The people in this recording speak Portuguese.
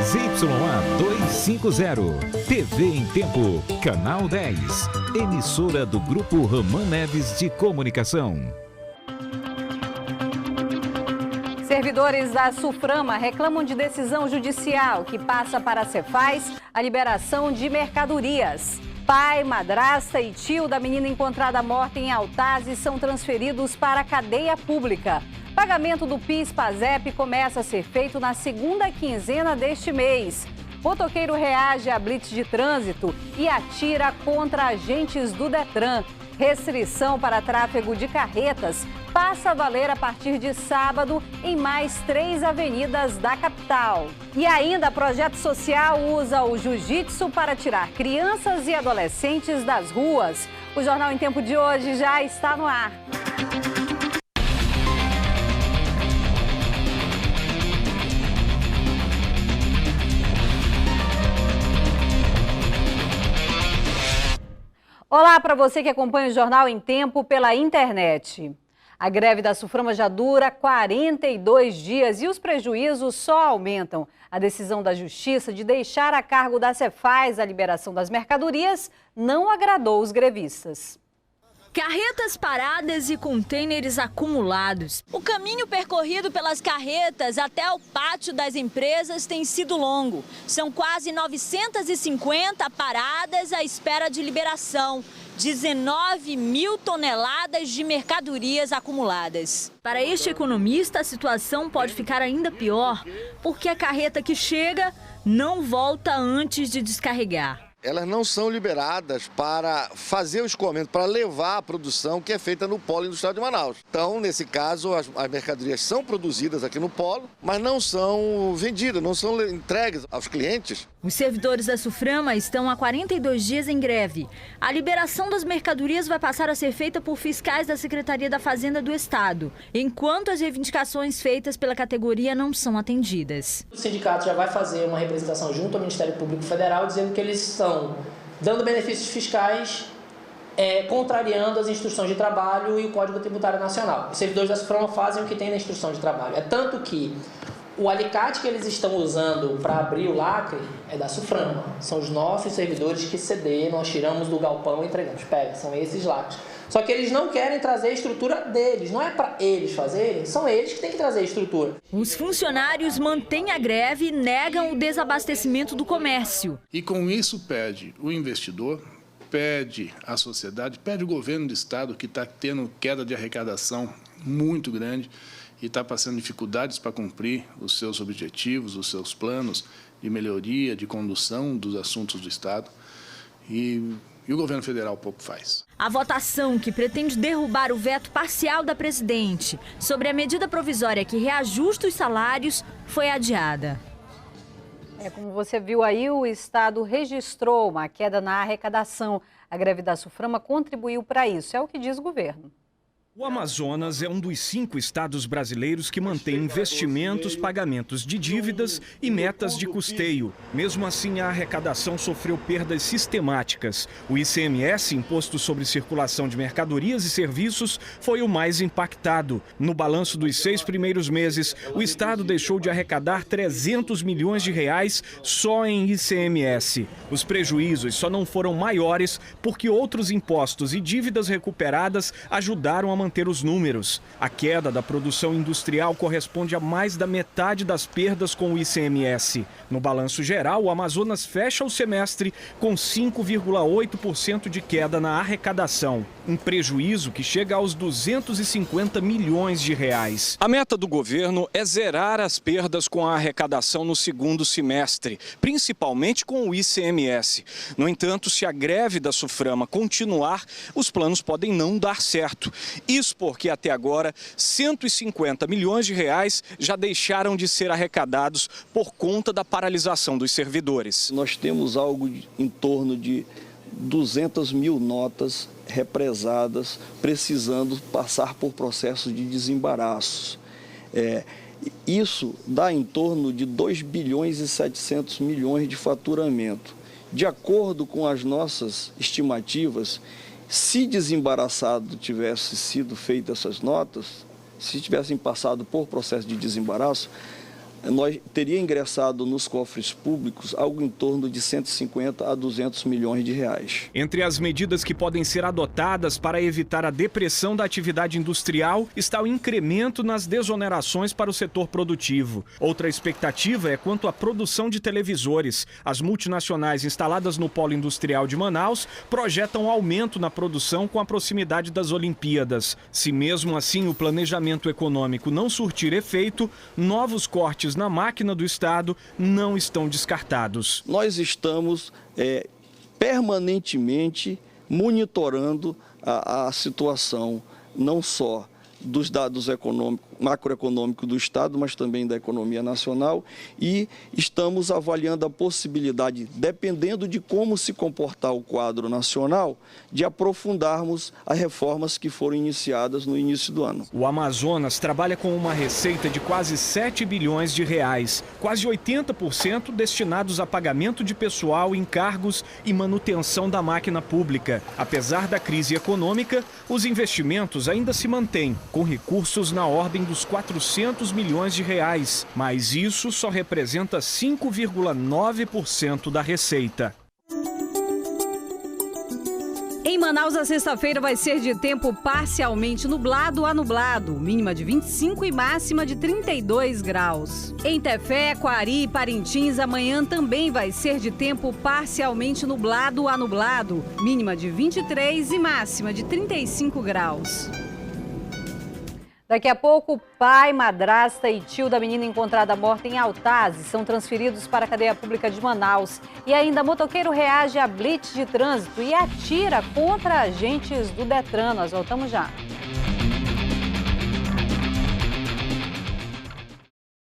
ZYA 250, TV em Tempo, Canal 10, emissora do Grupo Roman Neves de Comunicação. Servidores da SUFRAMA reclamam de decisão judicial que passa para a Cefaz a liberação de mercadorias. Pai, madrasta e tio da menina encontrada morta em Altazes são transferidos para a cadeia pública. Pagamento do PIS/PASEP começa a ser feito na segunda quinzena deste mês. Motoqueiro reage a blitz de trânsito e atira contra agentes do Detran. Restrição para tráfego de carretas passa a valer a partir de sábado em mais 3 avenidas da capital. E ainda, projeto social usa o jiu-jitsu para tirar crianças e adolescentes das ruas. O Jornal em Tempo de hoje já está no ar. Olá para você que acompanha o Jornal em Tempo pela internet. A greve da SUFRAMA já dura 42 dias e os prejuízos só aumentam. A decisão da Justiça de deixar a cargo da Cefaz a liberação das mercadorias não agradou os grevistas. Carretas paradas e contêineres acumulados. O caminho percorrido pelas carretas até o pátio das empresas tem sido longo. São quase 950 paradas à espera de liberação. 19 mil toneladas de mercadorias acumuladas. Para este economista, a situação pode ficar ainda pior, porque a carreta que chega não volta antes de descarregar. Elas não são liberadas para fazer o escoamento, para levar a produção que é feita no polo industrial de Manaus. Então, nesse caso, as mercadorias são produzidas aqui no polo, mas não são vendidas, não são entregues aos clientes. Os servidores da SUFRAMA estão há 42 dias em greve. A liberação das mercadorias vai passar a ser feita por fiscais da Secretaria da Fazenda do Estado, enquanto as reivindicações feitas pela categoria não são atendidas. O sindicato já vai fazer uma representação junto ao Ministério Público Federal dizendo que eles estão dando benefícios fiscais, contrariando as instruções de trabalho e o Código Tributário Nacional. Os servidores da SUFRAMA fazem o que tem na instrução de trabalho. É tanto que o alicate que eles estão usando para abrir o lacre é da SUFRAMA. São os nossos servidores que cederam, nós tiramos do galpão e entregamos. Pega, são esses lacres. Só que eles não querem trazer a estrutura deles, não é para eles fazerem, são eles que têm que trazer a estrutura. Os funcionários mantêm a greve e negam o desabastecimento do comércio. E com isso pede o investidor, pede a sociedade, pede o governo do estado, que está tendo queda de arrecadação muito grande e está passando dificuldades para cumprir os seus objetivos, os seus planos de melhoria, de condução dos assuntos do estado. E o governo federal pouco faz. A votação que pretende derrubar o veto parcial da presidente sobre a medida provisória que reajusta os salários foi adiada. Como você viu aí, o Estado registrou uma queda na arrecadação. A greve da SUFRAMA contribuiu para isso, é o que diz o governo. O Amazonas é um dos 5 estados brasileiros que mantém investimentos, pagamentos de dívidas e metas de custeio. Mesmo assim, a arrecadação sofreu perdas sistemáticas. O ICMS, Imposto sobre Circulação de Mercadorias e Serviços, foi o mais impactado. No balanço dos 6 primeiros meses, o estado deixou de arrecadar 300 milhões de reais só em ICMS. Os prejuízos só não foram maiores porque outros impostos e dívidas recuperadas ajudaram a manter os números. A queda da produção industrial corresponde a mais da metade das perdas com o ICMS. No balanço geral, o Amazonas fecha o semestre com 5,8% de queda na arrecadação. Um prejuízo que chega aos 250 milhões de reais. A meta do governo é zerar as perdas com a arrecadação no segundo semestre, principalmente com o ICMS. No entanto, se a greve da SUFRAMA continuar, os planos podem não dar certo. Isso porque até agora 150 milhões de reais já deixaram de ser arrecadados por conta da paralisação dos servidores. Nós temos algo em torno de 200 mil notas represadas, precisando passar por processo de desembaraços. Isso dá em torno de 2 bilhões e 700 milhões de faturamento. De acordo com as nossas estimativas, se desembaraçado tivesse sido feitas essas notas, se tivessem passado por processo de desembaraço, teria ingressado nos cofres públicos algo em torno de 150 a 200 milhões de reais. Entre as medidas que podem ser adotadas para evitar a depressão da atividade industrial está o incremento nas desonerações para o setor produtivo. Outra expectativa é quanto à produção de televisores. As multinacionais instaladas no polo industrial de Manaus projetam aumento na produção com a proximidade das Olimpíadas. Se mesmo assim o planejamento econômico não surtir efeito, novos cortes na máquina do Estado não estão descartados. Nós estamos permanentemente monitorando a situação, não só dos dados macroeconômicos do Estado, mas também da economia nacional, e estamos avaliando a possibilidade, dependendo de como se comportar o quadro nacional, de aprofundarmos as reformas que foram iniciadas no início do ano. O Amazonas trabalha com uma receita de quase 7 bilhões de reais, quase 80% destinados a pagamento de pessoal, encargos e manutenção da máquina pública. Apesar da crise econômica, os investimentos ainda se mantêm, com recursos na ordem dos 400 milhões de reais, mas isso só representa 5,9% da receita. Em Manaus, a sexta-feira vai ser de tempo parcialmente nublado a nublado, mínima de 25 e máxima de 32 graus. Em Tefé, Quari e Parintins, amanhã também vai ser de tempo parcialmente nublado a nublado, mínima de 23 e máxima de 35 graus. Daqui a pouco, pai, madrasta e tio da menina encontrada morta em Altazes são transferidos para a cadeia pública de Manaus. E ainda, motoqueiro reage a blitz de trânsito e atira contra agentes do Detran. Nós voltamos já.